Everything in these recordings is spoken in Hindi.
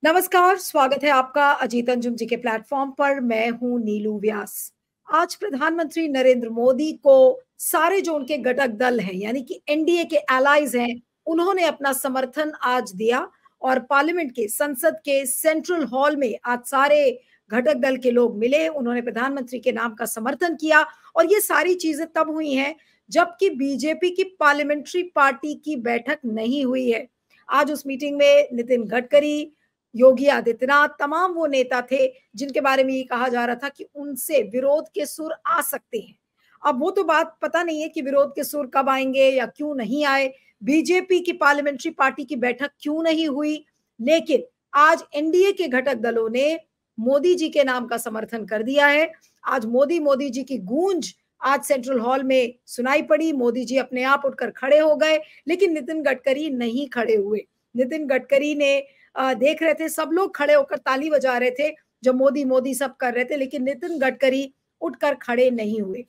नमस्कार, स्वागत है आपका अजीत अंजुम जी के प्लेटफॉर्म पर। मैं हूं नीलू व्यास। आज प्रधानमंत्री नरेंद्र मोदी को सारे जो उनके घटक दल हैं, यानी कि एनडीए के एलाइज हैं, उन्होंने अपना समर्थन आज दिया और पार्लियामेंट के संसद के सेंट्रल हॉल में आज सारे घटक दल के लोग मिले। उन्होंने प्रधानमंत्री के नाम का समर्थन किया और ये सारी चीजें तब हुई हैं जबकि बीजेपी की पार्लियामेंट्री पार्टी की बैठक नहीं हुई है। आज उस मीटिंग में नितिन गडकरी, योगी आदित्यनाथ, तमाम वो नेता थे जिनके बारे में ये कहा जा रहा था कि उनसे विरोध के सुर आ सकते हैं। अब वो तो बात पता नहीं है कि विरोध के सुर कब आएंगे या क्यों नहीं आए, बीजेपी की पार्लियामेंट्री पार्टी की बैठक क्यों नहीं हुई, लेकिन आज एनडीए के घटक दलों ने मोदी जी के नाम का समर्थन कर दिया है। आज मोदी मोदी जी की गूंज आज सेंट्रल हॉल में सुनाई पड़ी। मोदी जी अपने आप उठकर खड़े हो गए, लेकिन नितिन गडकरी नहीं खड़े हुए। नितिन गडकरी ने देख रहे थे, सब लोग खड़े होकर ताली बजा रहे थे जब मोदी मोदी सब कर रहे थे, लेकिन नितिन गडकरी उठकर खड़े नहीं हुए।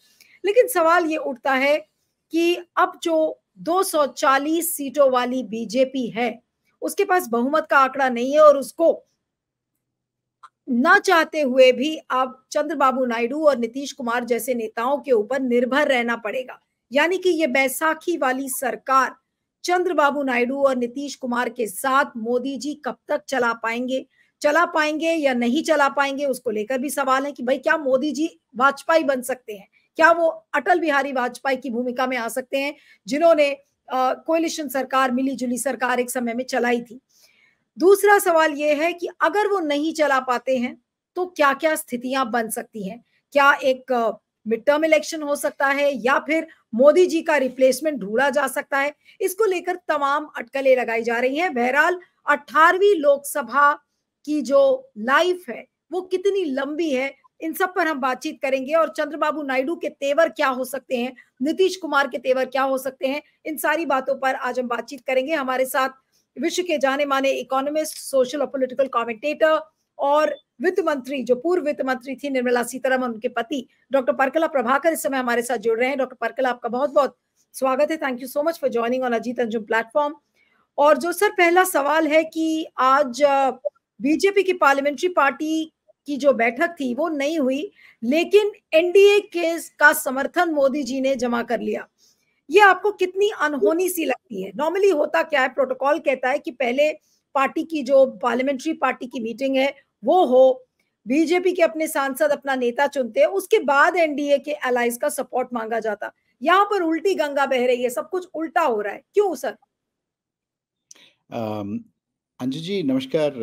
लेकिन सवाल ये उठता है कि अब जो 240 सीटों वाली बीजेपी है, उसके पास बहुमत का आंकड़ा नहीं है और उसको ना चाहते हुए भी अब चंद्रबाबू नायडू और नीतीश कुमार जैसे नेताओं के ऊपर निर्भर रहना पड़ेगा। यानी कि ये बैसाखी वाली सरकार चंद्रबाबू नायडू और नीतीश कुमार के साथ मोदी जी कब तक चला पाएंगे या नहीं चला पाएंगे, उसको लेकर भी सवाल है कि भाई क्या मोदी जी वाजपेयी बन सकते हैं, क्या वो अटल बिहारी वाजपेयी की भूमिका में आ सकते हैं जिन्होंने कोलिशन सरकार, मिली जुली सरकार एक समय में चलाई थी। दूसरा सवाल यह है कि अगर वो नहीं चला पाते हैं तो क्या क्या स्थितियां बन सकती हैं। क्या एक मिड टर्म इलेक्शन हो सकता है या फिर मोदी जी का रिप्लेसमेंट ढूंढा जा सकता है। इसको लेकर तमाम अटकलें लगाई जा रही हैं। बहरहाल 18वीं लोकसभा की जो लाइफ है वो कितनी लंबी है, इन सब पर हम बातचीत करेंगे और चंद्रबाबू नायडू के तेवर क्या हो सकते हैं, नीतीश कुमार के तेवर क्या हो सकते हैं, इन सारी बातों पर आज हम बातचीत करेंगे। हमारे साथ विश्व के जाने माने इकोनॉमिस्ट, सोशल और पॉलिटिकल कमेंटेटर और वित्त मंत्री, जो पूर्व वित्त मंत्री थी निर्मला सीतारमन, उनके पति डॉक्टर परकला प्रभाकर इस समय हमारे साथ जुड़ रहे हैं। डॉक्टर परकला, आपका बहुत बहुत स्वागत है। Thank you so much for joining on Ajit Anjum platform. और जो सर पहला सवाल है कि आज बीजेपी की पार्लियामेंट्री पार्टी की जो बैठक थी वो नहीं हुई, लेकिन एनडीए के का समर्थन मोदी जी ने जमा कर लिया। ये आपको कितनी अनहोनी सी लगती है? नॉर्मली होता क्या है, प्रोटोकॉल कहता है कि पहले पार्टी की जो पार्लियामेंट्री पार्टी की मीटिंग है वो हो, बीजेपी के अपने सांसद अपना नेता चुनते हैं, उसके बाद एनडीए के अलाइज का सपोर्ट मांगा जाता। यहाँ पर उल्टी गंगा बह रही है, सब कुछ उल्टा हो रहा है, क्यों सर? अंजू जी नमस्कार।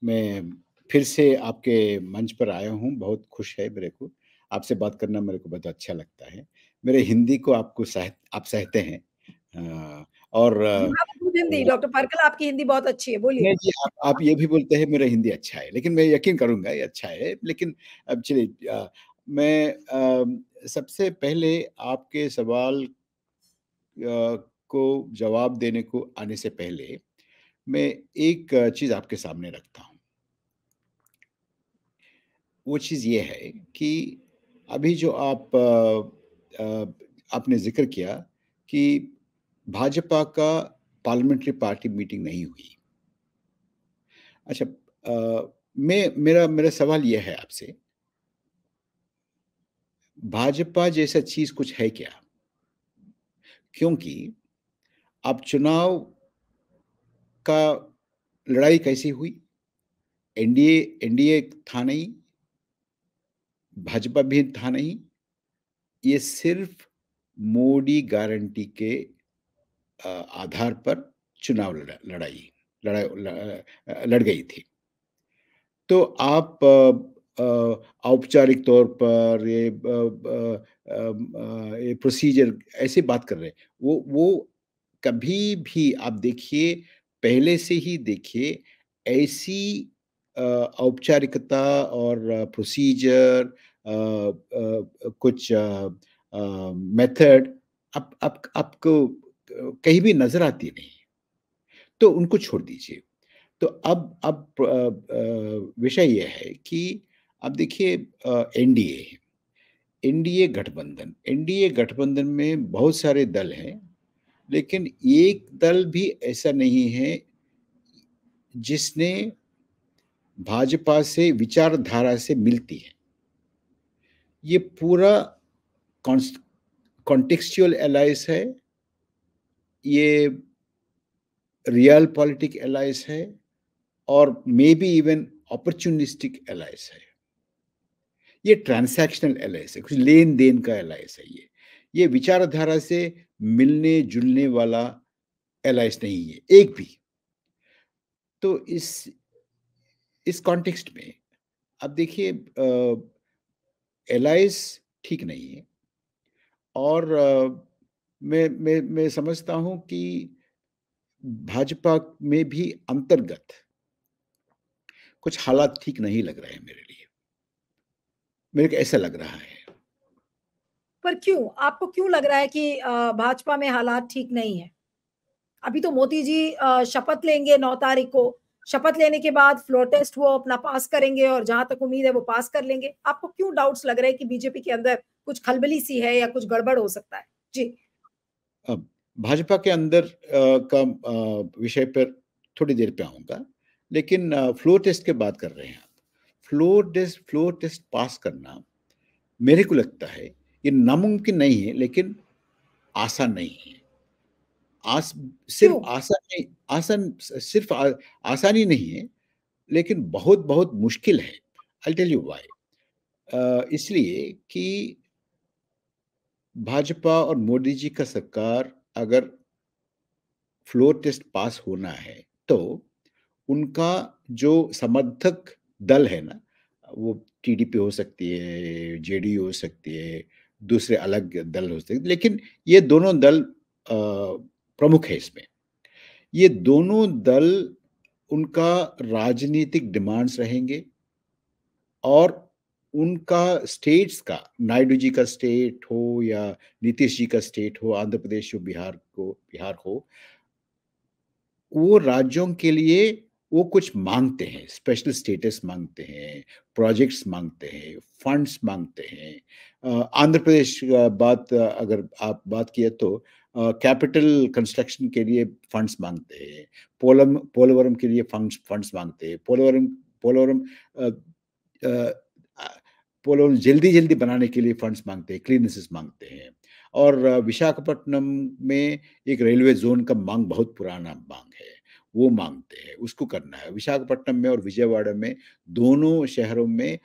मैं फिर से आपके मंच पर आया हूँ, बहुत खुश है मेरे को। आपसे बात करना मेरे को बहुत अच्छा लगता है। मेरे हिंदी को आप सहते हैं। और हिंदी डॉक्टर परकल, आपकी हिंदी बहुत अच्छी है, बोलिए। नहीं जी, आप ये भी बोलते हैं मेरा हिंदी अच्छा है, लेकिन मैं यकीन करूँगा ये अच्छा है। लेकिन अब चलिए, मैं सबसे पहले आपके सवाल को जवाब देने को आने से पहले मैं एक चीज़ आपके सामने रखता हूँ। वो चीज़ ये है कि अभी जो आपने ज़िक्र किया कि भाजपा का पार्लियामेंट्री पार्टी मीटिंग नहीं हुई। अच्छा, मेरा मेरा सवाल ये है आपसे, भाजपा जैसा चीज़ कुछ है क्या? क्योंकि अब चुनाव का लड़ाई कैसी हुई? एनडीए एनडीए था नहीं, भाजपा भी था नहीं। ये सिर्फ मोदी गारंटी के आधार पर चुनाव लड़ गई थी। तो आप औपचारिक तौर पर ये प्रोसीजर ऐसे बात कर रहे हैं। वो कभी भी आप देखिए, पहले से ही देखिए, ऐसी औपचारिकता और प्रोसीजर, कुछ मेथड आपको कहीं भी नज़र आती नहीं है। तो उनको छोड़ दीजिए। तो अब विषय ये है कि अब देखिए, एनडीए एनडीए गठबंधन में बहुत सारे दल हैं, लेकिन एक दल भी ऐसा नहीं है जिसने भाजपा से विचारधारा से मिलती है। ये पूरा कॉन्टेक्सचुअल एलायंस है, ये रियल पॉलिटिक एलायंस है और maybe even opportunistic alliance है। ये ट्रांसैक्शनल एलायंस है, कुछ लेन देन का एलायंस है। ये विचारधारा से मिलने जुलने वाला एलायंस नहीं है एक भी। तो इस कॉन्टेक्स्ट में अब देखिए, एलायंस ठीक नहीं है और मैं समझता हूं कि भाजपा में भी अंतर्गत कुछ हालात ठीक नहीं लग रहे हैं मेरे लिए। मेरे को ऐसा लग रहा है। पर क्यों? आपको क्यों लग रहा है कि भाजपा में हालात ठीक नहीं है? अभी तो मोदी जी शपथ लेंगे 9 तारीख को। शपथ लेने के बाद फ्लोर टेस्ट वो अपना पास करेंगे और जहां तक उम्मीद है वो पास कर लेंगे। आपको क्यों डाउट्स लग रहे हैं कि बीजेपी के अंदर कुछ खलबली सी है या कुछ गड़बड़ हो सकता है? जी। अब भाजपा के अंदर का विषय पर थोड़ी देर पे आऊंगा, लेकिन फ्लोर टेस्ट की बात कर रहे हैं आप। फ्लोर टेस्ट पास करना मेरे को लगता है ये नामुमकिन नहीं है, लेकिन आसान नहीं है। आस सिर्फ क्यों? आसान नहीं, आसान सिर्फ आसानी नहीं है, लेकिन बहुत बहुत मुश्किल है। I tell you why. इसलिए कि भाजपा और मोदी जी का सरकार अगर फ्लोर टेस्ट पास होना है, तो उनका जो समर्थक दल है ना, वो टीडीपी हो सकती है, जेडीयू हो सकती है, दूसरे अलग दल हो सकते हैं, लेकिन ये दोनों दल प्रमुख है इसमें। ये दोनों दल, उनका राजनीतिक डिमांड्स रहेंगे और उनका स्टेट्स का, नायडू जी का स्टेट हो या नीतीश जी का स्टेट हो, आंध्र प्रदेश हो, बिहार हो, वो राज्यों के लिए वो कुछ मांगते हैं, स्पेशल स्टेटस मांगते हैं, प्रोजेक्ट्स मांगते हैं, फंड्स मांगते हैं। आंध्र प्रदेश का बात अगर आप बात किए तो कैपिटल कंस्ट्रक्शन के लिए फंड्स मांगते हैं, पोलवरम के लिए फंड्स फंड्स मांगते हैं, पोलवरम अ, अ, पोलवरम जल्दी जल्दी बनाने के लिए फंड्स मांगते हैं, क्लीनेसेस मांगते हैं। और विशाखापट्टनम में एक रेलवे जोन का मांग बहुत पुराना मांग है, वो मांगते हैं, उसको करना है। विशाखापट्टनम में और विजयवाड़ा में, दोनों शहरों में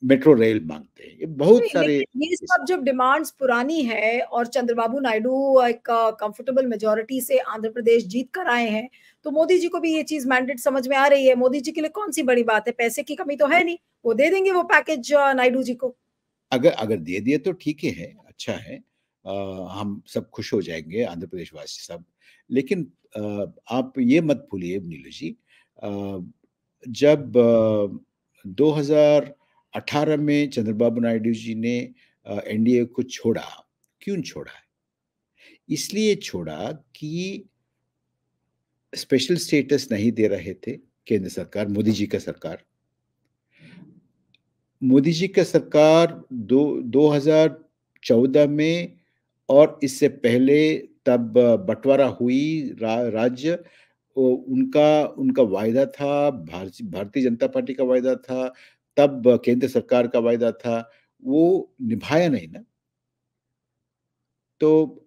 मेट्रो रेल मांगते हैं। ये बहुत नहीं, सारे लेकिन ये इस सब जब डिमांड्स पुरानी है और चंद्रबाबू नायडू एक कंफर्टेबल मेजोरिटी से आंध्र प्रदेश जीत कर आए हैं, तो मोदी जी को भी ये चीज मैंडेट समझ में आ रही है। मोदी जी के लिए कौन सी बड़ी बात है? पैसे की कमी तो है नहीं, वो दे देंगे वो पैकेज नायडू जी को। अगर अगर दे दिए तो ठीक ही है, अच्छा है। हम सब खुश हो जाएंगे, आंध्र प्रदेश वासी सब। लेकिन आप ये मत भूलिए नीलू जी, जब 2018 में चंद्रबाबू नायडू जी ने एनडीए को छोड़ा, क्यों छोड़ा? इसलिए छोड़ा कि स्पेशल स्टेटस नहीं दे रहे थे केंद्र सरकार, मोदी जी का सरकार। मोदी जी का सरकार 2014 में और इससे पहले, तब बंटवारा हुई राज्य, उनका उनका वायदा था, भारतीय जनता पार्टी का वायदा था, तब केंद्र सरकार का वायदा था, वो निभाया नहीं ना। तो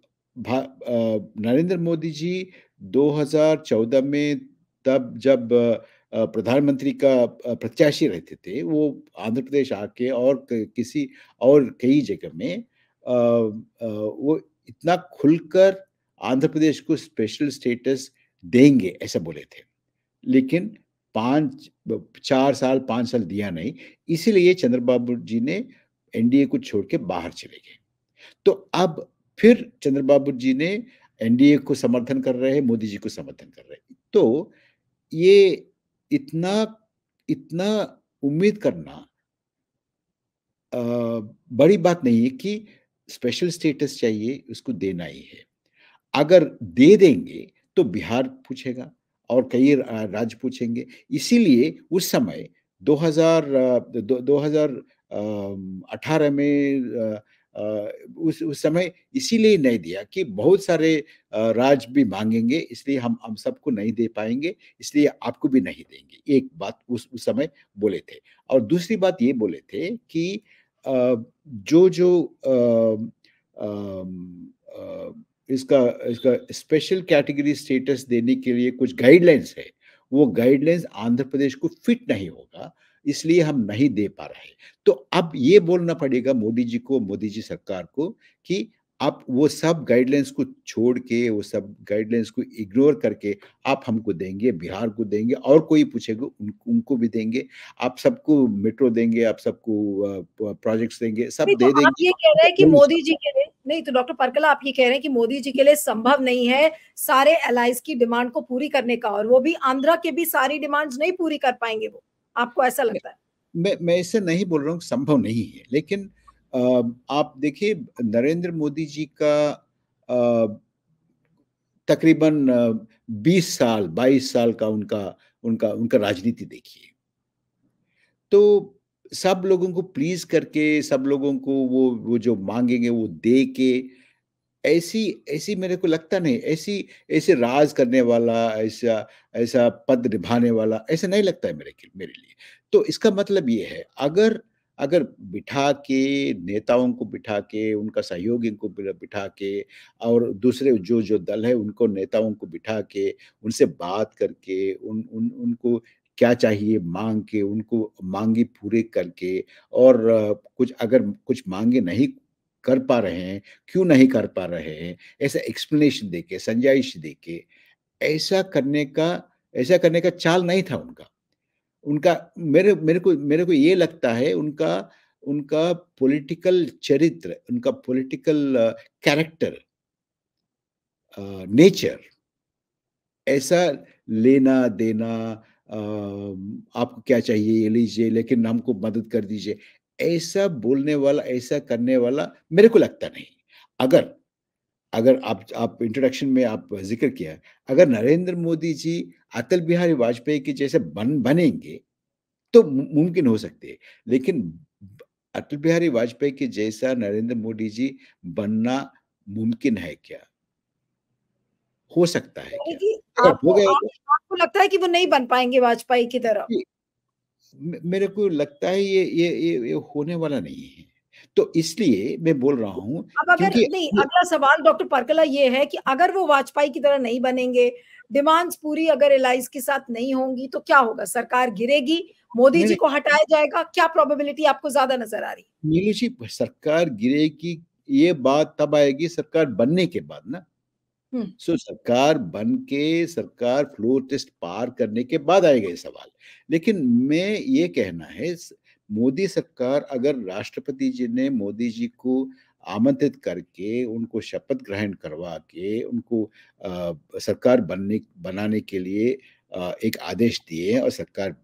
नरेंद्र मोदी जी 2014 में, तब जब प्रधानमंत्री का प्रत्याशी रहते थे, वो आंध्र प्रदेश आके और किसी और कई जगह में वो इतना खुलकर आंध्र प्रदेश को स्पेशल स्टेटस देंगे ऐसा बोले थे। लेकिन 5 साल दिया नहीं, इसीलिए चंद्रबाबू जी ने एनडीए को छोड़ के बाहर चले गए। तो अब फिर चंद्रबाबू जी ने एनडीए को समर्थन कर रहे हैं, मोदी जी को समर्थन कर रहे हैं। तो ये इतना इतना उम्मीद करना बड़ी बात नहीं है कि स्पेशल स्टेटस चाहिए, उसको देना ही है। अगर दे देंगे तो बिहार पूछेगा और कई राज्य पूछेंगे। इसीलिए उस समय 2018 में उस समय इसीलिए नहीं दिया कि बहुत सारे राज्य भी माँगेंगे, इसलिए हम सबको नहीं दे पाएँगे, इसलिए आपको भी नहीं देंगे। एक बात उस समय बोले थे। और दूसरी बात ये बोले थे कि जो इसका इसका स्पेशल कैटेगरी स्टेटस देने के लिए कुछ गाइडलाइंस है, वो गाइडलाइंस आंध्र प्रदेश को फिट नहीं होगा, इसलिए हम नहीं दे पा रहे हैं। तो अब ये बोलना पड़ेगा मोदी जी को, मोदी जी सरकार को कि आप वो सब गाइडलाइंस को छोड़ के, वो सब गाइडलाइंस को इग्नोर करके आप हमको देंगे, बिहार को देंगे और कोई पूछेगा उनको भी देंगे। आप सबको मेट्रो देंगे, आप सबको प्रोजेक्ट्स देंगे, नहीं सब तो दे आप देंगे। ये कह रहे हैं कि मोदी जी के लिए नहीं, तो डॉक्टर परकला आप ये कह रहे हैं कि मोदी जी के लिए संभव नहीं है सारे एलाइज की डिमांड को पूरी करने का, और वो भी आंध्रा के भी सारी डिमांड्स नहीं पूरी कर पाएंगे वो, आपको ऐसा लगता है? मैं इससे नहीं बोल रहा हूँ संभव नहीं है, लेकिन अ, आप देखिए नरेंद्र मोदी जी का तकरीबन 20 साल, 22 साल का उनका उनका उनका राजनीति देखिए। तो सब लोगों को प्लीज़ करके, सब लोगों को वो जो माँगेंगे वो दे के, ऐसी ऐसी मेरे को लगता नहीं, ऐसी ऐसे राज करने वाला, ऐसा ऐसा पद निभाने वाला, ऐसा नहीं लगता है मेरे लिए। तो इसका मतलब ये है, अगर अगर बिठा के, नेताओं को बिठा के, उनका सहयोगी को बिठा के और दूसरे जो दल है, उनको नेताओं को बिठा के, उनसे बात करके, उनको क्या चाहिए माँग के, उनको माँगे पूरे करके और कुछ अगर कुछ माँगे नहीं कर पा रहे हैं, क्यों नहीं कर पा रहे हैं, ऐसा एक्सप्लेनेशन देके, समझाइश देके, ऐसा करने का ऐसा करने का चाल नहीं था उनका। उनका मेरे को ये लगता है उनका उनका पॉलिटिकल चरित्र, उनका पॉलिटिकल कैरेक्टर नेचर ऐसा लेना-देना आपको क्या चाहिए ये लीजिए लेकिन हमको मदद कर दीजिए, ऐसा बोलने वाला, ऐसा करने वाला मेरे को लगता नहीं। अगर अगर आप इंट्रोडक्शन में आप ज़िक्र किया, अगर नरेंद्र मोदी जी अटल बिहारी वाजपेयी के जैसे बनेंगे, तो मुमकिन हो सकती है। लेकिन अटल बिहारी वाजपेयी के जैसा नरेंद्र मोदी जी बनना मुमकिन है क्या? हो सकता है यानी क्या? कि अगर हो गया तो आपको लगता है कि वो नहीं बन पाएंगे वाजपेयी की तरह? जी, मेरे को लगता है ये होने वाला नहीं है। तो इसलिए मैं बोल रहा हूँ अब अगर क्योंकि नहीं, अगला सवाल डॉक्टर परकला ये है कि अगर वो वाजपेयी की तरह नहीं बनेंगे, डिमांड्स पूरी अगर एलाइज के साथ नहीं होंगी तो क्या होगा? सरकार गिरेगी, मोदी नहीं, जी नहीं, को हटाया जाएगा, क्या प्रोबेबिलिटी आपको ज्यादा नजर आ रही नीलू जी सरकार गिरेगी ये बात तब आएगी सरकार बनने के बाद ना। है? सरकार बन के सरकार फ्लोर टेस्ट पार करने के बाद आएगा ये सवाल। लेकिन मैं ये कहना है मोदी सरकार अगर राष्ट्रपति जी ने मोदी जी को आमंत्रित करके उनको शपथ ग्रहण करवा के उनको सरकार बनाने के लिए एक आदेश दिए और सरकार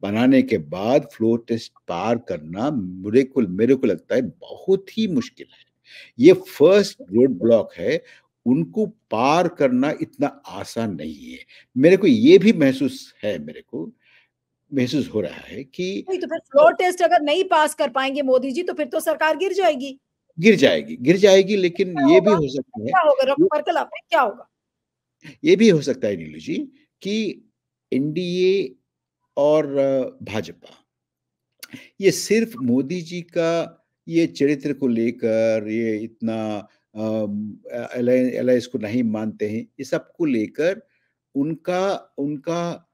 बनाने के बाद फ्लोर टेस्ट पार करना मेरे को लगता है बहुत ही मुश्किल है। ये फर्स्ट रोड ब्लॉक है, उनको पार करना इतना आसान नहीं है। मेरे को ये भी महसूस हो रहा है कि नहीं तो फिर अ, फ्लोर टेस्ट अगर नहीं पास कर पाएंगे मोदी जी तो फिर तो सरकार गिर जाएगी। गिर जाएगी लेकिन क्या होगा? क्या होगा डॉक्टर ये परकल, आप क्या होगा? ये भी हो सकता है नीलू जी कि एनडीए और भाजपा ये सिर्फ मोदी जी का ये चरित्र को लेकर ये इतना एलायंस को नहीं मानते हैं, ये सब को लेकर उनका उनका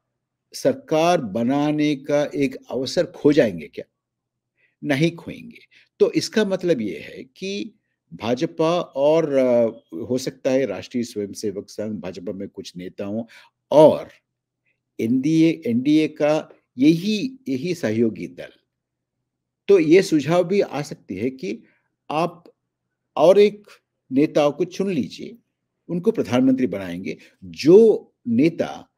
सरकार बनाने का एक अवसर खो जाएँगे क्या? नहीं खोएँगे। तो इसका मतलब ये है कि भाजपा और हो सकता है राष्ट्रीय स्वयंसेवक संघ, भाजपा में कुछ नेताओं और एनडीए का यही यही सहयोगी दल तो ये सुझाव भी आ सकती है कि आप और एक नेता को चुन लीजिए, उनको प्रधानमंत्री बनाएँगे, जो नेता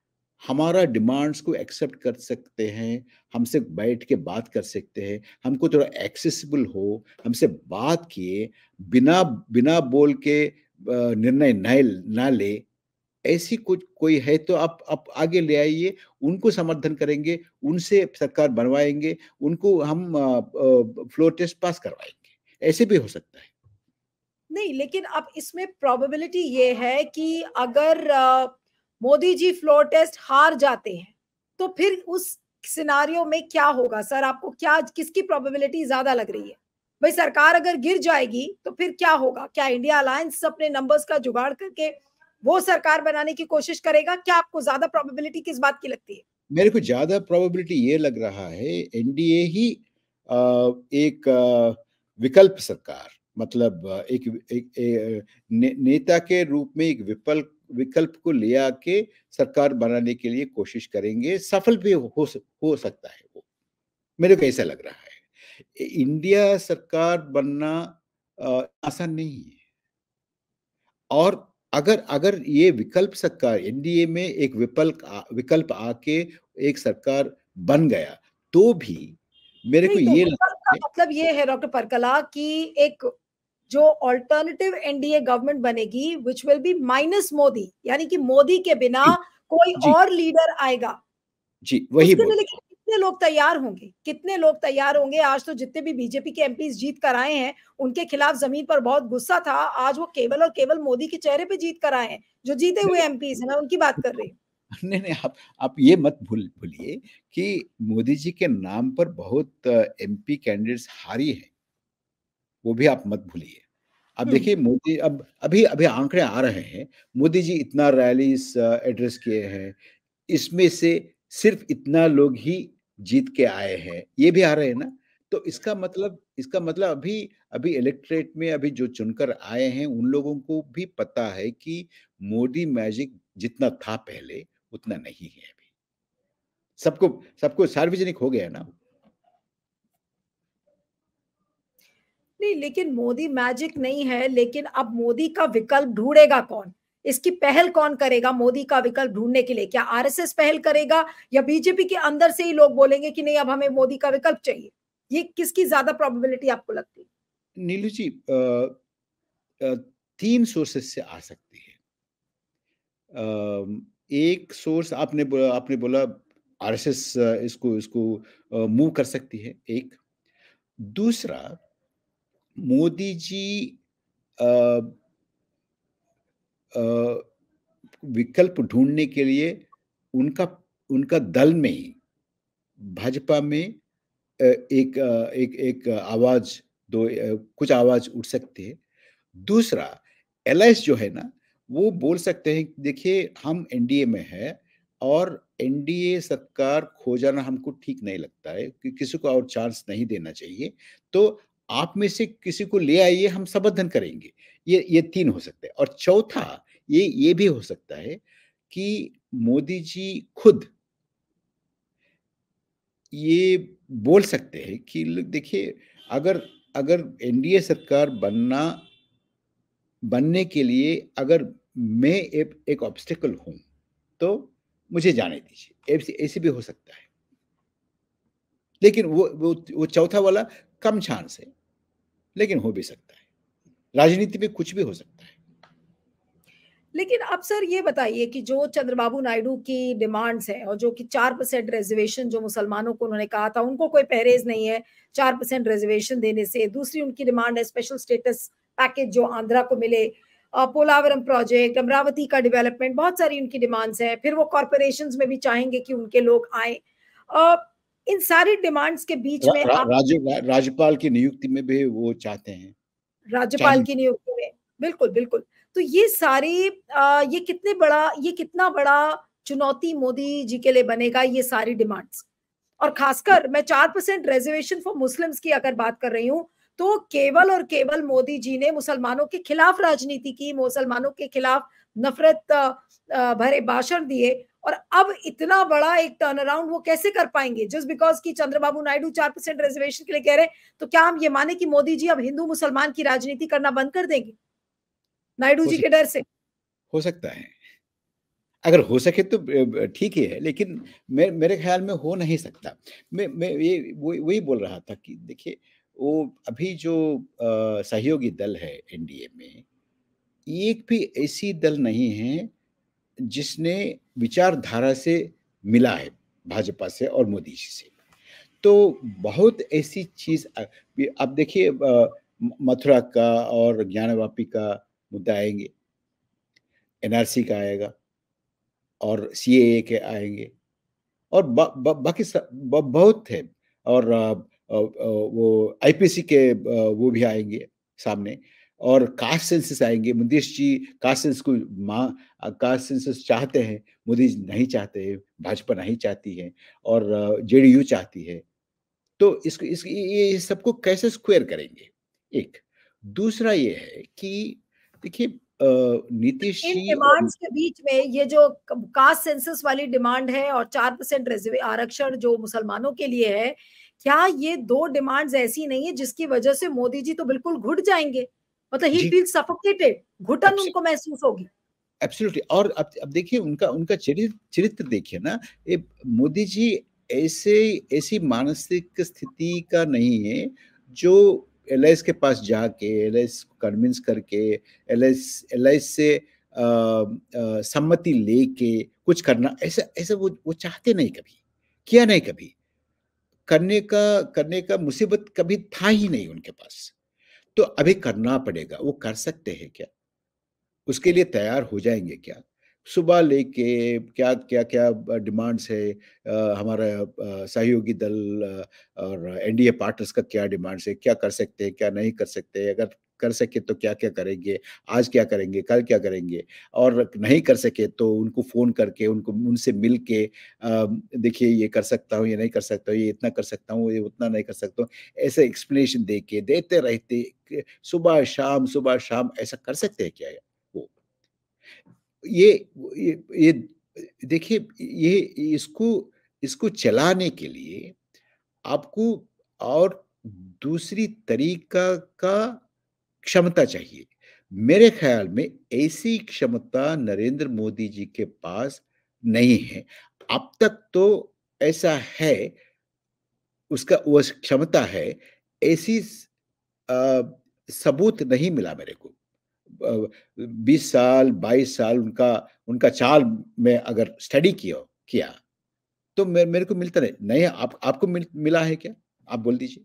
हमारा डिमांड्स को एक्सेप्ट कर सकते हैं, हमसे बैठ के बात कर सकते हैं, हमको थोड़ा एक्सेसिबल हो, हमसे बात किए, बिना बिना बोल के निर्णय ना ले, ऐसी कुछ कोई है तो आप आगे ले आइए, उनको समर्थन करेंगे, उनसे सरकार बनवाएँगे, उनको हम फ्लोर टेस्ट पास करवाएँगे। ऐसे भी हो सकता है। नहीं, लेकिन अब इसमें प्रोबेबिलिटी ये है कि अगर मोदी जी फ्लोर टेस्ट हार जाते हैं, तो फिर उस सिनेरियो में क्या होगा सर? आपको क्या किसकी प्रोबेबिलिटी ज़्यादा लग रही है? भई सरकार अगर गिर जाएगी, तो फिर क्या होगा? क्या इंडिया अलायंस अपने नंबर्स का जुगाड़ करके वो सरकार बनाने की कोशिश करेगा? क्या आपको ज़्यादा प्रोबेबिलिटी किस बात की लगती है? मेरे को ज़्यादा प्रोबेबिलिटी ये लग रहा है एनडीए ही एक विकल्प सरकार, मतलब एक एक नेता के रूप में एक विकल्प विकल्प को ले आके सरकार बनाने के लिए कोशिश करेंगे, सफल भी हो सकता है वो। मेरे को ऐसा लग रहा है। इंडिया सरकार बनना आसान नहीं है। और अगर अगर ये विकल्प सरकार एनडीए में एक विकल्प आके एक सरकार बन गया, तो भी मेरे को नहीं, तो ये विकल्प लगता का है। मतलब ये है डॉक्टर परकला कि एक जो अल्टरनेटिव एनडीए गवर्नमेंट बनेगी which will be minus Modi, यानी कि मोदी के बिना जी, कोई जी, और लीडर आएगा। जी, वही उसके बोल लिए रहा लेकिन कितने लोग तैयार होंगे? कितने लोग तैयार होंगे? आज तो जितने भी बीजेपी के एमपीज़ जीत कर आए हैं, उनके खिलाफ ज़मीन पर बहुत गुस्सा था। आज वो केवल और केवल मोदी के चेहरे पे जीत कर आए हैं। जो जीते हूँ। हुए एमपीज़ हैं, मैं उनकी बात कर रही हूँ। नहीं, नहीं, आप ये मत भूलिए कि मोदी जी के नाम पर बहुत एमपी कैंडिडेट्स हारी हैं। वो भी आप मत भूलिए। अब हुँ। देखिए मोदी अब अभी अभी आंकड़े आ रहे हैं, मोदी जी इतना रैलीज़ एड्रेस किए हैं, इसमें से सिर्फ़ इतना लोग ही जीत के आए हैं, ये भी आ रहे हैं ना? तो इसका मतलब अभी अभी इलेक्टोरेट में अभी जो चुनकर आए हैं, उन लोगों को भी पता है कि मोदी मैजिक जितना था पहले, उतना नहीं है अभी। सबको सबको सार्वजनिक हो गया ना। नहीं, लेकिन मोदी मैजिक नहीं है, लेकिन अब मोदी का विकल्प ढूँढेगा कौन? इसकी पहल कौन करेगा मोदी का विकल्प ढूँढने के लिए? क्या आरएसएस पहल करेगा या बीजेपी के अंदर से ही लोग बोलेंगे कि नहीं अब हमें मोदी का विकल्प चाहिए? ये किसकी ज़्यादा प्रोबेबिलिटी आपको लगती है? नीलू जी, अ, 3 सोर्सेज़ से आ सकती है। एक सोर्स आपने बोला आरएसएस इसको इसको मूव कर सकती है, एक। दूसरा, मोदी जी अ अ, विकल्प ढूँढने के लिए उनका उनका दल में ही भाजपा में एक एक आवाज़ कुछ आवाज़ उठ सकती है। दूसरा, एलायंस जो है ना, वो बोल सकते हैं कि देखिए हम एनडीए में हैं और एनडीए सरकार खो जाना हमको ठीक नहीं लगता है कि किसी को और चांस नहीं देना चाहिए। तो आप में से किसी को ले आइए, हम समर्थन करेंगे। ये 3 हो सकते हैं और चौथा ये भी हो सकता है कि मोदी जी खुद ये बोल सकते हैं कि ल देखिए, अगर अगर एनडीए सरकार बनने के लिए अगर मैं एक ऑब्स्टेकल हूँ, तो मुझे जाने दीजिए। ऐसे भी हो सकता है। लेकिन वो चौथा वाला कम चांस है, लेकिन हो भी सकता है। राजनीति में कुछ भी हो सकता है। लेकिन अब सर ये बताइए कि जो चंद्रबाबू नायडू की डिमांड्स हैं और जो कि 4% रिजर्वेशन जो मुसलमानों को उन्होंने कहा था, उनको कोई परहेज़ नहीं है 4% रिजर्वेशन देने से। दूसरी उनकी डिमांड है स्पेशल स्टेटस पैकेज जो आंध्रा को मिले, पोलावरम प्रोजेक्ट, अमरावती का डेवलपमेंट, बहुत सारी उनकी डिमांड्स हैं। फिर वो कॉर्पोरेशंस में भी चाहेंगे कि उनके लोग आएँ। अ, इन सारी डिमांड्स के बीच रा में रा आप राज्यपाल की नियुक्ति में भी वो चाहते हैं। राज्यपाल चाहेंगे। की नियुक्ति में बिल्कुल, बिल्कुल। तो ये सारी ये कितना बड़ा चुनौती मोदी जी के लिए बनेगा ये सारी डिमांड्स? और खासकर मैं 4% रिजर्वेशन फॉर मुस्लिम्स की अगर बात कर रही हूँ, तो केवल और केवल मोदी जी ने मुसलमानों के खिलाफ राजनीति की, मुसलमानों के खिलाफ नफ़रत भरे भाषण दिए और अब इतना बड़ा एक टर्न अराउंड वो कैसे कर पाएँगे? जस्ट बिकॉज़ कि चंद्रबाबू नायडू 4% रिजर्वेशन के लिए कह रहे हैं, तो क्या हम ये माने कि मोदी जी अब हिंदू-मुसलमान की राजनीति करना बंद कर देंगे, नायडू हो जी सक के डर से? हो सकता है। अगर हो सके तो ठीक ही है, लेकिन मेरे ख़्याल में हो नहीं सकता। मैं ये वही बोल रहा था कि देखिए, वो अभी जो सहयोगी दल है एनडीए में, एक भी ऐसी दल नहीं है जिसने विचारधारा से मिला है भाजपा से और मोदी जी से। तो बहुत ऐसी चीज़ ये आप देखिए, मथुरा का और ज्ञानवापी का मुद्दा आएँगे, एनआरसी का आएगा और सीएए के आएँगे और ब ब बाकी बहुत थे और वो आईपीसी के वो भी आएँगे सामने और कास्ट सेंसस आएँगे। मुकेश जी कास्ट सेंस को कास्ट सेंसस चाहते हैं, मोदी जी नहीं चाहते हैं, भाजपा नहीं चाहती है और जेडीयू चाहती है। तो इसको इस ये सबको कैसे स्क्वायर करेंगे? एक। दूसरा ये है कि देखिए नीतीश इन जी और डिमांड्स के बीच में ये जो कास्ट सेंसस वाली डिमांड है और 4% आरक्षण जो मुसलमानों के लिए है, क्या ये दो डिमांड्स ऐसी नहीं है जिसकी वजह से मोदी जी तो बिल्कुल घुट जाएंगे? मतलब ही जी, फील सफोकेटेड, घुटन एब्स उनको महसूस होगी। एब्सोल्युटली और अब देखिए उनका उनका चरित्र देखिए ना, ये मोदी जी ऐसे ऐसी मानसिक स्थिति का नहीं है, जो एलआईएस के पास जाके एलआईएस को कन्विंस करके एलआईएस से सम्मति लेके कुछ करना ऐसा ऐसा वो चाहते नहीं कभी, किया नहीं कभी। करने का मुसीबत कभी था ही नहीं उनके पास। तो अभी करना पड़ेगा, वो कर सकते हैं क्या? उसके लिए तैयार हो जाएँगे क्या? सुबह लेके क्या-क्या डिमांड्स है हमारा सहयोगी दल और एनडीए पार्टनर्स का क्या डिमांड्स है? क्या कर सकते हैं, क्या नहीं कर सकते? अगर कर सके तो क्या-क्या करेंगे? आज क्या करेंगे? कल क्या करेंगे? और नहीं कर सके तो उनको फ़ोन करके उनको उनसे मिल के देखिए ये कर सकता हूँ, ये नहीं कर सकता हूँ, ये इतना कर सकता हूँ, ये उतना नहीं कर सकता हूँ। ऐसे एक्सप्लेनेशन देते रहते सुबह शाम ऐसा कर सकते हैं क्या वो? ये ये देखिए ये इसको इसको चलाने के लिए आपको और दूसरी तरीका का क्षमता चाहिए। मेरे ख़्याल में ऐसी क्षमता नरेंद्र मोदी जी के पास नहीं है। अब तक तो ऐसा है, उसका वो क्षमता है, ऐसी सबूत नहीं मिला मेरे को। 20 साल, 22 साल उनका उनका चाल में अगर स्टडी किया, तो मेरे को मिलता नहीं आपको मिला है क्या? आप बोल दीजिए।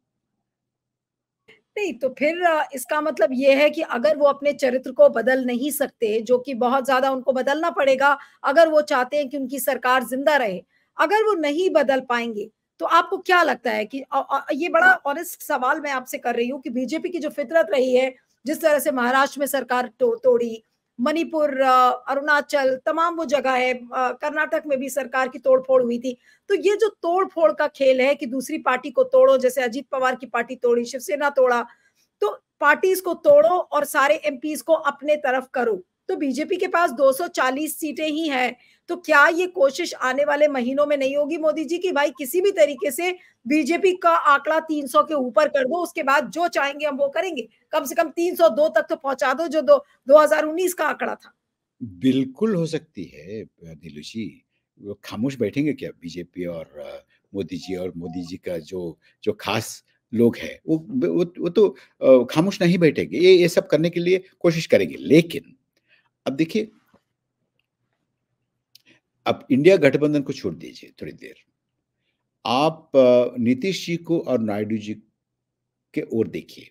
नहीं, तो फिर इसका मतलब ये है कि अगर वो अपने चरित्र को बदल नहीं सकते, जो कि बहुत ज़्यादा उनको बदलना पड़ेगा, अगर वो चाहते हैं कि उनकी सरकार ज़िंदा रहे। अगर वो नहीं बदल पाएँगे, तो आपको क्या लगता है कि ये बड़ा ऑनेस्ट सवाल मैं आपसे कर रही हूँ कि बीजेपी की जो फितरत रही है, जिस तरह से महाराष्ट्र में सरकार तोड़ी, मणिपुर, अरुणाचल, तमाम वो जगह है, कर्नाटक में भी सरकार की तोड़-फोड़ हुई थी। तो ये जो तोड़-फोड़ का खेल है कि दूसरी पार्टी को तोड़ो, जैसे अजीत पवार की पार्टी तोड़ी, शिवसेना तोड़ा, तो पार्टीज को तोड़ो और सारे एमपीज को अपने तरफ करो। तो बीजेपी के पास 240 सीटें ही हैं। तो क्या ये कोशिश आने वाले महीनों में नहीं होगी मोदी जी की भाई किसी भी तरीके से बीजेपी का आंकड़ा 300 के ऊपर कर दो, उसके बाद जो चाहेंगे हम वो करेंगे। कम से कम 302 तक तो पहुंचा दो जो 2019 का आंकड़ा था। बिल्कुल हो सकती है नीलू जी। वो खामोश बैठेंगे क्या बीजेपी और मोदी जी और मोदी जी का जो खास लोग हैं, वो तो खामोश नहीं बैठेंगे। ये सब करने के लिए कोशिश करेंगे। लेकिन अब देखिए, अब इंडिया गठबंधन को छोड़ दीजिए थोड़ी देर। आप नीतीश जी को और नायडू जी के ओर देखिए।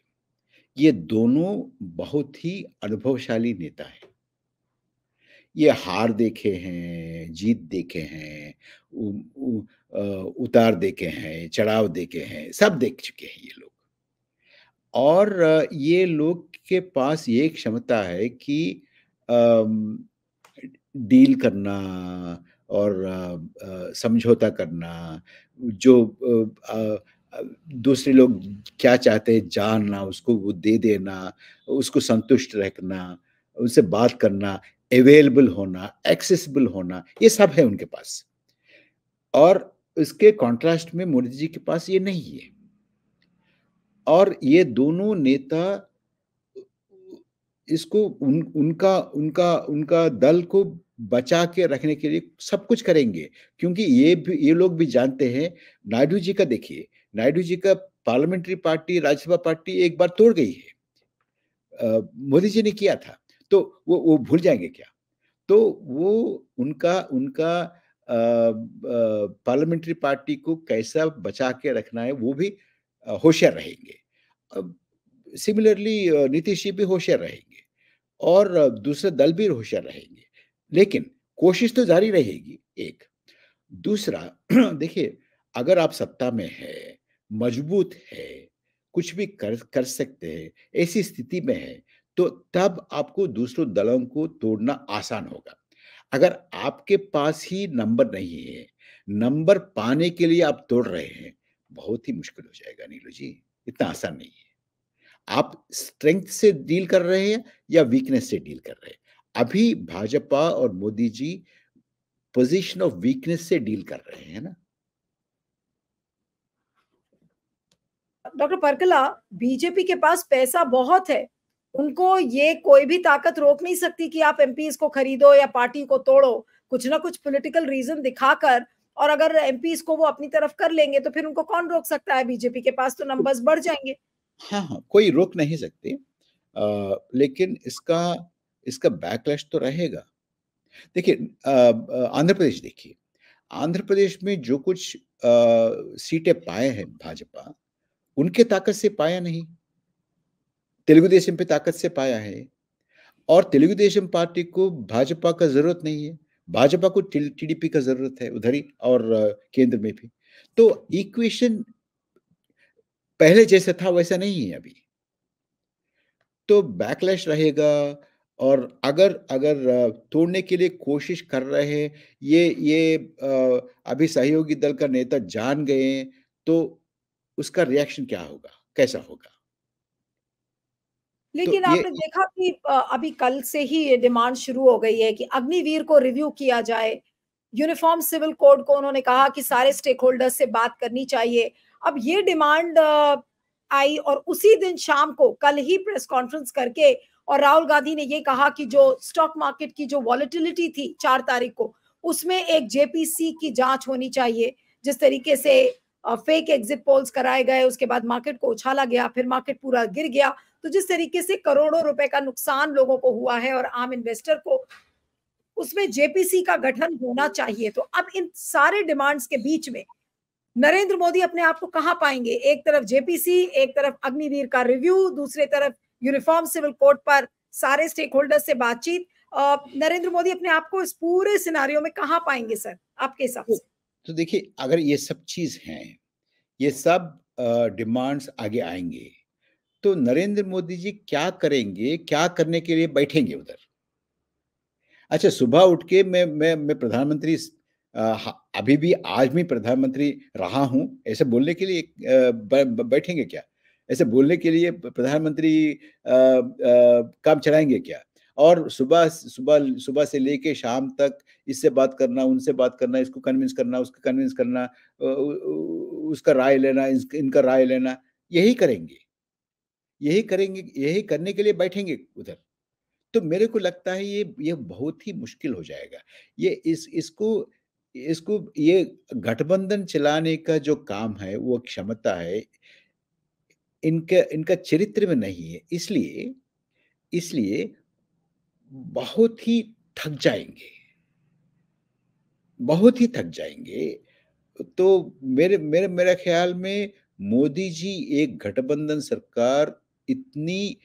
ये दोनों बहुत ही अनुभवशाली नेता हैं। ये हार देखे हैं, जीत देखे हैं, उ उ अ, उतार देखे हैं, चढ़ाव देखे हैं, सब देख चुके हैं ये लोग। और ये लोग के पास ये क्षमता है कि अम, डील करना और समझौता करना, जो दूसरे लोग क्या चाहते हैं जानना, उसको वो दे देना, उसको संतुष्ट रखना, उनसे बात करना, अवेलेबल होना, एक्सेसिबल होना, ये सब है उनके पास। और इसके कॉन्ट्रास्ट में मोदी जी के पास ये नहीं है। और ये दोनों नेता इसको उनका उनका उनका दल को बचा के रखने के लिए सब कुछ करेंगे, क्योंकि ये लोग भी जानते हैं। नायडू जी का देखिए, नायडू जी का पार्लियामेंट्री पार्टी, राज्यसभा पार्टी एक बार तोड़ गई है। मोदी जी ने किया था, तो वो भूल जाएँगे क्या? तो वो उनका उनका पार्लियामेंट्री पार्टी को कैसा बचा के रखना है, वो भी होशियार रहेंगे। अब सिमिलरली नीतीश जी भी होशियार रहेंगे और दूसरे दल भी होशियार रहेंगे। लेकिन कोशिश तो जारी रहेगी एक। दूसरा देखिए, अगर आप सत्ता में हैं, मजबूत हैं, कुछ भी कर सकते हैं, ऐसी स्थिति में हैं, तो तब आपको दूसरों दलों को तोड़ना आसान होगा। अगर आपके पास ही नंबर नहीं है, नंबर पाने के लिए आप तोड़ रहे हैं, बहुत ही मुश्किल हो जाएगा नीलू जी, इतना आसान नहीं है। आप स्ट्रेंथ से डील कर रहे हैं या वीकनेस से डील कर रहे हैं? अभी भाजपा और Modi ji position of weakness से डील कर रहे हैं ना? डॉक्टर परकला, बीजेपी के पास पैसा बहुत है। उनको ये कोई भी ताकत रोक नहीं सकती कि आप एमपीज़ को खरीदो या पार्टी को तोड़ो। कुछ ना कुछ पॉलिटिकल रीज़न दिखाकर, और अगर एमपीज़ को वो अपनी तरफ कर लेंगे तो फिर उनको कौन रोक सकता है? बीजेपी के पास तो नंबर्स बढ़ जाएँगे। हाँ, हाँ, कोई रोक नहीं सकते लेकिन इसका इसका बैकलैश तो रहेगा। देखिए आंध्र प्रदेश देखिए, आंध्र प्रदेश में जो कुछ सीटें पाए हैं भाजपा, उनके ताकत से पाया नहीं, तेलुगु देशम पे ताकत से पाया है और तेलुगु देशम पार्टी को भाजपा का ज़रूरत नहीं है, भाजपा को टीडीपी का ज़रूरत है उधर ही और केंद्र में भी। तो इक्वेशन पहले जैसा था वैसा नहीं है अभी। तो बैकलैश रहेगा और अगर अगर तोड़ने के लिए कोशिश कर रहे हैं, ये अभी सहयोगी दल का नेता जान गए हैं, तो उसका रिएक्शन क्या होगा? कैसा होगा? तो लेकिन ये आपने देखा कि अभी कल से ही ये डिमांड शुरू हो गई है कि अग्निवीर को रिव्यू किया जाए। यूनिफॉर्म सिविल कोड को उन्होंने कहा कि सारे स्टेक होल्डर्स से बात करनी चाहिए। अब ये डिमांड आई और उसी दिन शाम को कल ही प्रेस कॉन्फ्रेंस करके और राहुल गांधी ने ये कहा कि जो स्टॉक मार्केट की जो वॉलेटिलिटी थी 4 तारीख को, उसमें एक जेपीसी की जांच होनी चाहिए। जिस तरीके से फेक एग्जिट पोल्स कराए गए, उसके बाद मार्केट को उछाला गया, फिर मार्केट पूरा गिर गया। तो जिस तरीके से करोड़ों रुपए का नुकसान लोगों को हुआ है और आम इन्वेस्टर को, उसमें जेपीसी का गठन होना चाहिए। तो अब इन सारे डिमांड्स के बीच में नरेंद्र मोदी अपने आप को कहां पाएंगे? एक तरफ जेपीसी, एक तरफ अग्निवीर का रिव्यू, दूसरे तरफ यूनिफॉर्म सिविल कोड पर सारे स्टेक होल्डर्स से बातचीत। नरेंद्र मोदी अपने आप को इस पूरे सिनारियो में कहां पाएंगे सर, आपके हिसाब तो से? तो देखिए अगर ये सब चीज़ हैं, ये सब डिमांड्स आगे आएँगे, तो नरेंद्र मोदी जी क्या करेंगे? क्या करने के लिए बैठेंगे उधर? अच्छा सुबह उठ के मैं प्रधानमंत्री अभी भी आज भी प्रधानमंत्री रहा हूँ, ऐसे बोलने के लिए बैठेंगे क्या? ऐसे बोलने के लिए प्रधानमंत्री काम चलाएँगे क्या? और सुबह सुबह सुबह से लेके शाम तक इससे बात करना, उनसे बात करना, इसको कन्विंस करना, उसको कन्विंस करना, उसका राय लेना, इनका राय लेना, यही करेंगे। यही करेंगे, यही करने के लिए बैठेंगे उधर। तो मेरे को लगता है ये बहुत ही मुश्किल हो जाएगा। ये इसको इसको ये गठबंधन चलाने का जो काम है, वो क्षमता है, इनका इनका चरित्र में नहीं है। इसलिए इसलिए बहुत ही थक जाएँगे, बहुत ही थक जाएँगे। तो मेरे मेरे मेरे ख़्याल में मोदी जी एक गठबंधन सरकार इतनी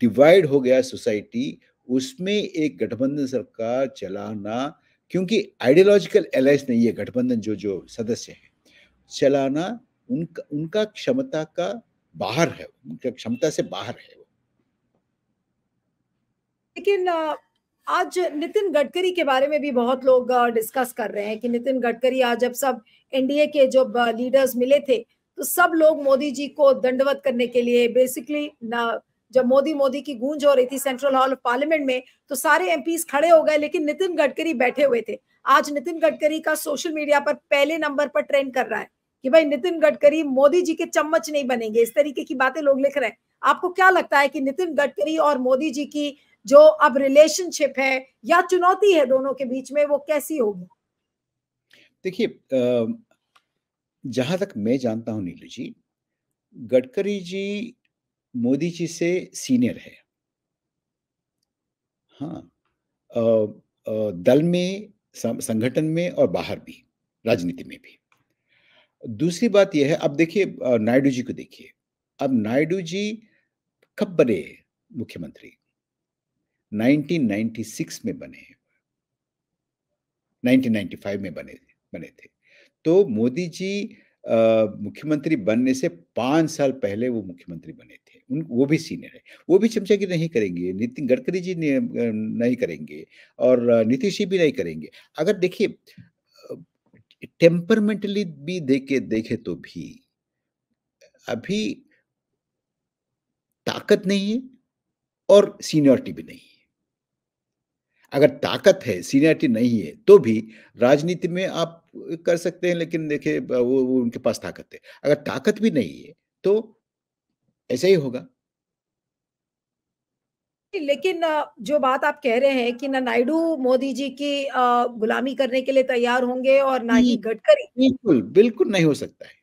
डिवाइड हो गया सोसाइटी, उसमें एक गठबंधन सरकार चलाना क्योंकि आइडियोलॉजिकल एलायंस नहीं है गठबंधन जो सदस्य हैं, चलाना उनका उनका क्षमता का बाहर है, उनका क्षमता से बाहर है वो। लेकिन आज नितिन गडकरी के बारे में भी बहुत लोग डिस्कस कर रहे हैं कि नितिन गडकरी आज जब सब एनडीए के जो लीडर्स मिले थे, तो सब लोग मोदी जी को दंडवत करने के लिए बेसिकली जब मोदी मोदी की गूंज हो रही थी सेंट्रल हॉल ऑफ पार्लियामेंट में, तो सारे एमपीज खड़े हो गए लेकिन नितिन गडकरी बैठे हुए थे। आज नितिन गडकरी का सोशल मीडिया पर पहले नंबर पर ट्रेंड कर रहा है कि भाई नितिन गडकरी मोदी जी के चम्मच नहीं बनेंगे, इस तरीके की बातें लोग लिख रहे हैं। आपको क्या लगता है कि नितिन गडकरी और मोदी जी की जो अब रिलेशनशिप है या चुनौती है दोनों के बीच में, वो कैसी होगी? देखिए जहाँ तक मैं जानता हूँ नीलू जी, गडकरी जी मोदी जी से सीनियर है। हाँ। अ दल में, संगठन में और बाहर भी, राजनीति में भी। दूसरी बात ये है अब देखिए नायडू जी को देखिए। अब नायडू जी कब बने मुख्यमंत्री? 1996 में बने, 1995 में बने बने थे। तो मोदी जी मुख्यमंत्री बनने से 5 साल पहले वो मुख्यमंत्री बने थे। वो भी सीनियर है। वो भी चमचागिरी नहीं करेंगे, नितिन गडकरी जी नहीं करेंगे और नीतीश जी भी नहीं करेंगे। अगर देखिए अ, टेम्परामेंटली भी देखे देखे तो भी अभी ताकत नहीं है और सीनियरिटी भी नहीं है। अगर ताकत है, सीनियरिटी नहीं है, तो भी राजनीति में आप कर सकते हैं, लेकिन देखिए वो उनके पास ताकत है। अगर ताकत भी नहीं है, तो ऐसा ही होगा। लेकिन जो बात आप कह रहे हैं कि ना नायडू मोदी जी की गुलामी करने के लिए तैयार होंगे और ना जी, ही गडकरी। बिल्कुल, बिल्कुल नहीं हो सकता है।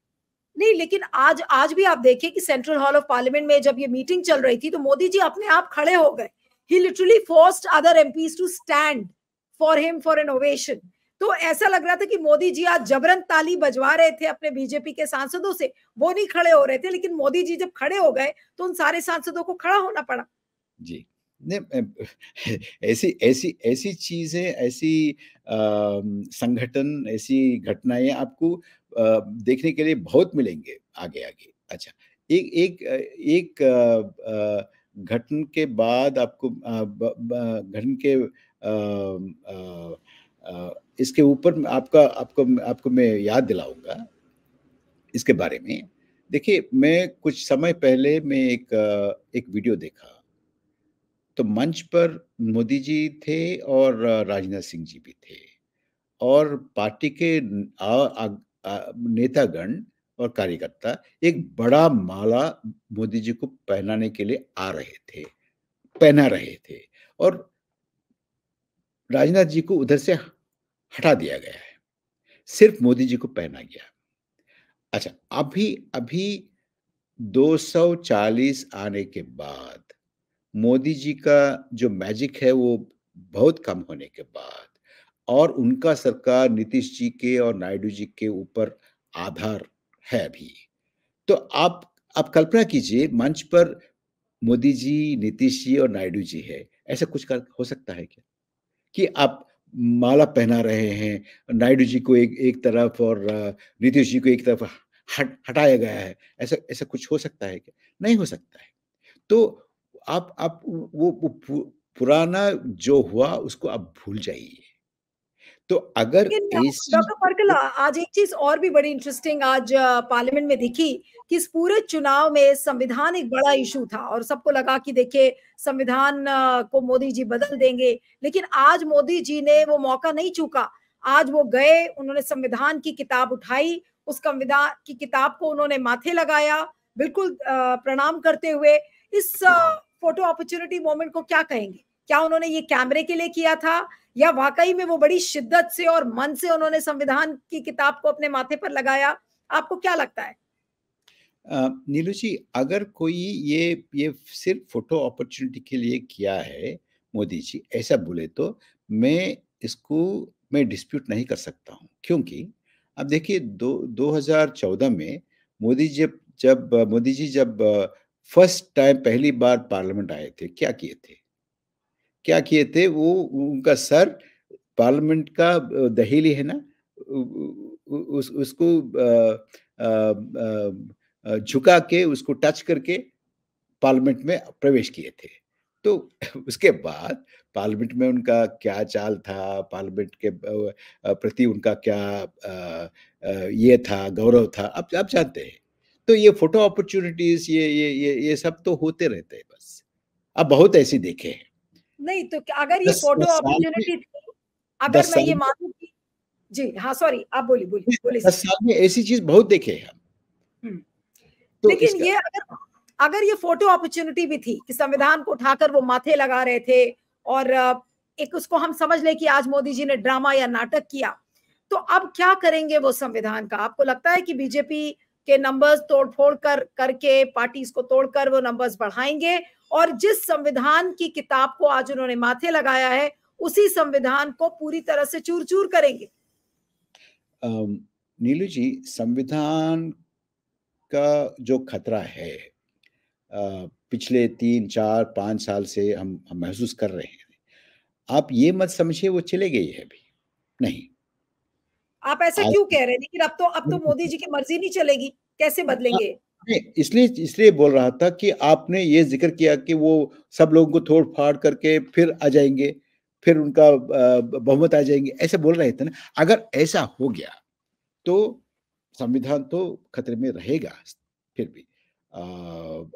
नहीं, लेकिन आज आज भी आप देखिए कि सेंट्रल हॉल ऑफ पार्लियामेंट में जब ये मीटिंग चल रही थी, तो मोदी जी अपने आप खड़े हो गए। He literally forced other MPs to stand for him for an ovation. तो ऐसा लग रहा था कि मोदी जी आज जबरन ताली बजवा रहे थे अपने बीजेपी के सांसदों से, वो नहीं खड़े हो रहे थे, लेकिन मोदी जी जब खड़े हो गए तो उन सारे सांसदों को खड़ा होना पड़ा। जी। नहीं ऐसी ऐसी ऐसी चीज़ें, ऐसी संगठन, ऐसी घटनाएँ आपको देखने के लिए बहुत मिलेंगे आगे-आगे। अच्छा, एक एक एक घटना के बाद आपको घटना के इसके ऊपर आपका आपको आपको मैं याद दिलाऊँगा इसके बारे में। देखिए, मैं कुछ समय पहले मैं एक वीडियो देखा। तो मंच पर मोदी जी थे और राजनाथ सिंह जी भी थे और पार्टी के नेतागण और कार्यकर्ता एक बड़ा माला मोदी जी को पहनाने के लिए आ रहे थे, पहना रहे थे और राजनाथ जी को उधर से हटा दिया गया है। सिर्फ मोदी जी को पहना गया। अच्छा, अभी अभी 240 आने के बाद मोदी जी का जो मैजिक है वो बहुत कम होने के बाद और उनका सरकार नीतीश जी के और नायडू जी के ऊपर आधार है अभी। तो आप कल्पना कीजिए मंच पर मोदी जी, नीतीश जी और नायडू जी है। ऐसा कुछ कर हो सकता है क्या? कि आप माला पहना रहे हैं, नायडू जी को एक एक तरफ और नीतीश जी को एक तरफ हटाया गया है। ऐसा ऐसा कुछ हो सकता है क्या? नहीं हो सकता है। तो आप वो पुराना जो हुआ उसको आप भूल जाइए। तो अगर लेकिन ऐसी डॉक्टर पर्कला, आज एक चीज और भी बड़ी इंटरेस्टिंग आज पार्लियामेंट में दिखी कि इस पूरे चुनाव में संविधान एक बड़ा इशू था और सबको लगा कि देखिए संविधान को मोदी जी बदल देंगे, लेकिन आज मोदी जी ने वो मौका नहीं चूका। आज वो गए, उन्होंने संविधान की किताब उठाई, उस संविधान की किताब को उन्होंने माथे लगाया, बिल्कुल प्रणाम करते हुए। इस फोटो अपॉर्चुनिटी मोमेंट को क्या कहेंगे? क्या उन्होंने ये कैमरे के लिए किया था या वाकई में वो बड़ी शिद्दत से और मन से उन्होंने संविधान की किताब को अपने माथे पर लगाया? आपको क्या लगता है? नीलू जी, अगर कोई ये सिर्फ फोटो अपॉर्चुनिटी के लिए किया है मोदी जी, ऐसा बोले तो मैं इसको मैं डिस्प्यूट नहीं कर सकता हूँ। क्योंकि अब देखिए 2014 में मोदी जब जब मोदी जी जब फर्स्ट टाइम पहली बार पार्लियामेंट आए थे, क्या किए थे? क्या किए थे? वो उनका सर पार्लियामेंट का दहीली है ना, उ उसको झुका के उसको टच करके पार्लियामेंट में प्रवेश किए थे। तो उसके बाद पार्लियामेंट में उनका क्या चाल था, पार्लियामेंट के प्रति उनका क्या ये था, गौरव था, आप जानते हैं। तो ये फ़ोटो अपॉर्च्युनिटीज़ ये सब तो होते रहते हैं बस। अब बहुत ऐसे देखे हैं। नहीं तो अगर ये 10 फोटो 10 साल में अपॉर्चुनिटी थी, अगर 10 मैं साल ये में मानूं कि जी, हाँ, सॉरी, आप बोलिए, बोलिए, बोलिए 10 सर। साल में ऐसी चीज़ बहुत देखे हैं हम। हुँ। तो लेकिन इसका ये अगर अगर ये फोटो अपॉर्चुनिटी भी थी कि संविधान को उठाकर वो माथे लगा रहे थे और एक उसको हम समझ लें कि आज मोदी जी ने ड्रामा या नाटक किया, तो अब क्या करेंगे वो संविधान का? आपको लगता है कि बीजेपी के नंबर्स तोड़-फोड़ करके पार्टीज को तोड़कर वो नंबर्स बढ़ाएँगे और जिस संविधान की किताब को आज उन्होंने माथे लगाया है, उसी संविधान को पूरी तरह से चूर-चूर करेंगे? अम, नीलू जी, संविधान का जो खतरा है पिछले 3, 4, 5 साल से हम महसूस कर रहे हैं। आप ये मत समझिए वो चले गई है अभी, नहीं। आप ऐसा आज क्यों कह रहे हैं? लेकिन अब तो मोदी जी की मर्जी नहीं चलेगी, कैसे हाँ, बदलेंगे? नहीं, इसलिए इसलिए बोल रहा था कि आपने ये ज़िक्र किया कि वो सब लोगों को तोड़-फाड़ करके फिर आ जाएँगे, फिर उनका बहुमत आ जाएँगे, ऐसे बोल रहे थे ना। अगर ऐसा हो गया, तो संविधान तो खतरे में रहेगा फिर भी।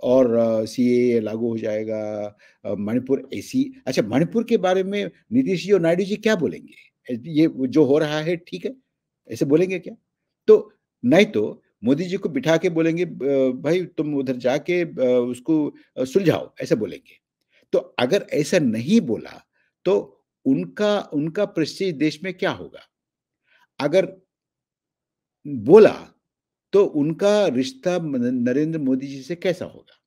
और सीएए लागू हो जाएगा। मणिपुर ऐसी अच्छा, मणिपुर के बारे में नीतीश जी और नायडू जी क्या बोलेंगे? ये जो हो रहा है ठीक है, ऐसे बोलेंगे क्या? तो नहीं तो मोदी जी को बिठा के बोलेंगे भाई तुम उधर जाके उसको सुलझाओ, ऐसा बोलेंगे। तो अगर ऐसा नहीं बोला, तो उनका उनका प्रेस्टीज देश में क्या होगा? अगर बोला, तो उनका रिश्ता नरेंद्र मोदी जी से कैसा होगा?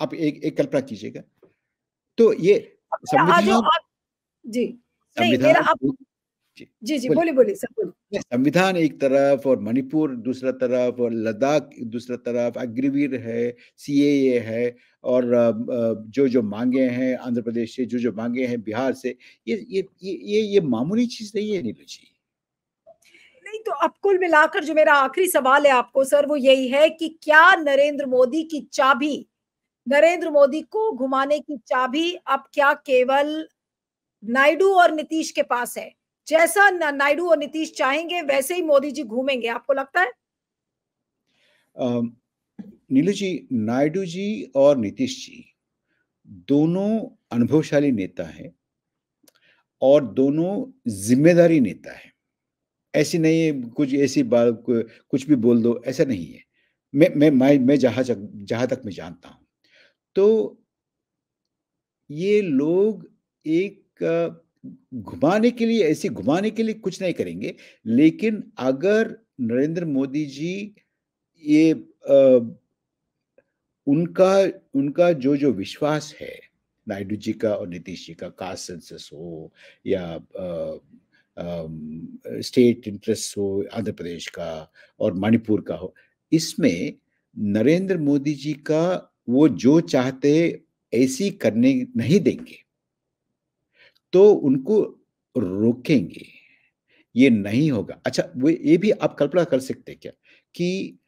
आप एक एक कल्पना कीजिएगा। तो ये अब मेरा आज जो संविधान आप जी, नहीं मेरा संविधान अब एक जी, जी, जी, बोलिए। बोलिए, बोलिए सर बोलिए। नहीं, संविधान एक तरफ और मणिपुर दूसरा तरफ और लद्दाख दूसरा तरफ, अग्निवीर है, सीएए है और जो माँगे हैं आंध्र प्रदेश से, जो माँगे हैं बिहार से, ये मामूली चीज़ नहीं है नीलू जी। नहीं तो अब कुल मिलाकर जो मेरा आखिरी सवाल है आपको सर वो यही है कि क्या नरेंद्र मोदी को घुमाने की चाबी अब क्या केवल नायडू और नीतीश के पास है? जैसा नायडू और नीतीश चाहेंगे वैसे ही मोदी जी घूमेंगे, आपको लगता है? अ, नीलू जी, नायडू जी और नीतीश जी दोनों अनुभवशाली नेता हैं और दोनों ज़िम्मेदारी नेता हैं। ऐसी नहीं है कुछ ऐसी बात कुछ भी बोल दो, ऐसा नहीं है। मैं जहाँ तक मैं जानता हूँ। तो ये लोग एक घुमाने के लिए कुछ नहीं करेंगे, लेकिन अगर नरेंद्र मोदी जी ये उनका उनका जो विश्वास है, नायडू जी का और नीतीश जी का कास्ट सेंसस हो या स्टेट इंटरेस्ट हो आंध्र प्रदेश का और मणिपुर का हो, इसमें नरेंद्र मोदी जी का वो जो चाहते ऐसी करने नहीं देंगे, तो उनको रोकेंगे। ये नहीं होगा। अच्छा, वो ये भी आप कल्पना कर सकते हैं क्या कि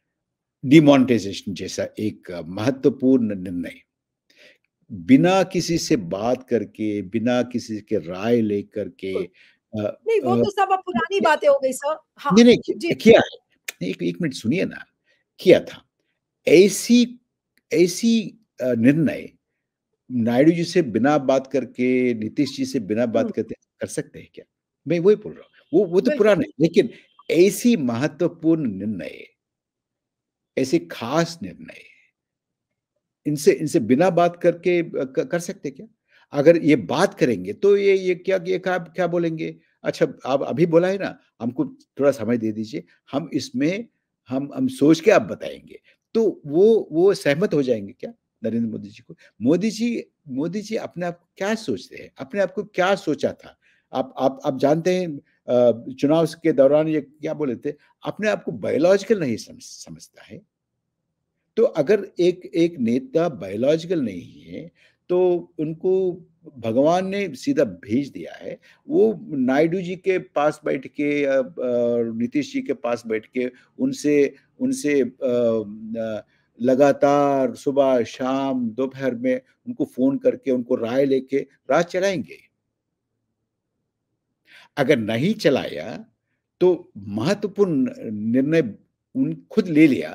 डिमोनेटाइजेशन जैसा एक महत्वपूर्ण निर्णय बिना किसी से बात करके, बिना किसी के राय लेकर के बिल्कुल। नहीं वो तो सब अब पुरानी बातें हो गई सर। हाँ, नहीं, नहीं जी, किया है। एक एक मिनट सुनिए ना, किया था। ऐसी ऐसी निर्णय नायडू जी से बिना बात करके, नीतीश जी से बिना हुँ, बात करके कर सकते हैं क्या? मैं वही बोल रहा हूँ। वो तो बिल्कुल, पुराना है, लेकिन ऐसी महत्वपूर्ण निर्णय, ऐसे खास निर्णय इनसे इनसे बिना बात करके कर सकते क्या? अगर ये बात करेंगे तो ये क्या क्या बोलेंगे? अच्छा, आप अभी बोला है ना, हमको थोड़ा समय दे दीजिए, हम इसमें हम सोच के आप बताएँगे। तो वो सहमत हो जाएँगे क्या नरेंद्र मोदी जी को? मोदी जी अपने आप को क्या सोचते हैं? अपने आप को क्या सोचा था? आप जानते हैं चुनाव के दौरान ये क्या बोले थे? अपने आप को बायोलॉजिकल नहीं समझता है। तो अगर एक एक नेता बायोलॉजिकल नहीं है, तो उनको भगवान ने सीधा भेज दिया है। वो नायडू जी के पास बैठ के नीतीश जी के पास बैठ के उनसे उनसे लगातार सुबह, शाम, दोपहर में उनको फ़ोन करके उनको राय लेके राज चलाएँगे। अगर नहीं चलाया, तो महत्वपूर्ण निर्णय खुद ले लिया,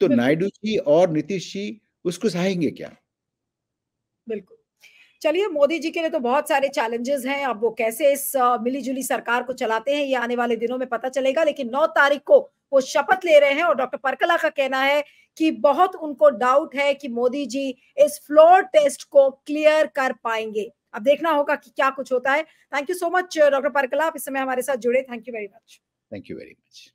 तो बिल्कुल, नायडू जी और नीतीश जी उसको सहेंगे क्या? बिल्कुल। चलिए मोदी जी के लिए तो बहुत सारे चैलेंजेस हैं, अब वो कैसे इस मिली-जुली सरकार को चलाते हैं, ये आने वाले दिनों में पता चलेगा। लेकिन 9 तारीख को वो शपथ ले रहे हैं और डॉक्टर परकला का कहना है कि बहुत उनको डाउट है कि मोदी जी इस फ्लोर टेस्ट को क्लियर कर पाएँगे। अब देखना होगा कि क्या कुछ होता है। Thank you so much doctor Parakala, आप इस समय हमारे साथ जुड़े। Thank you very much. Thank you very much.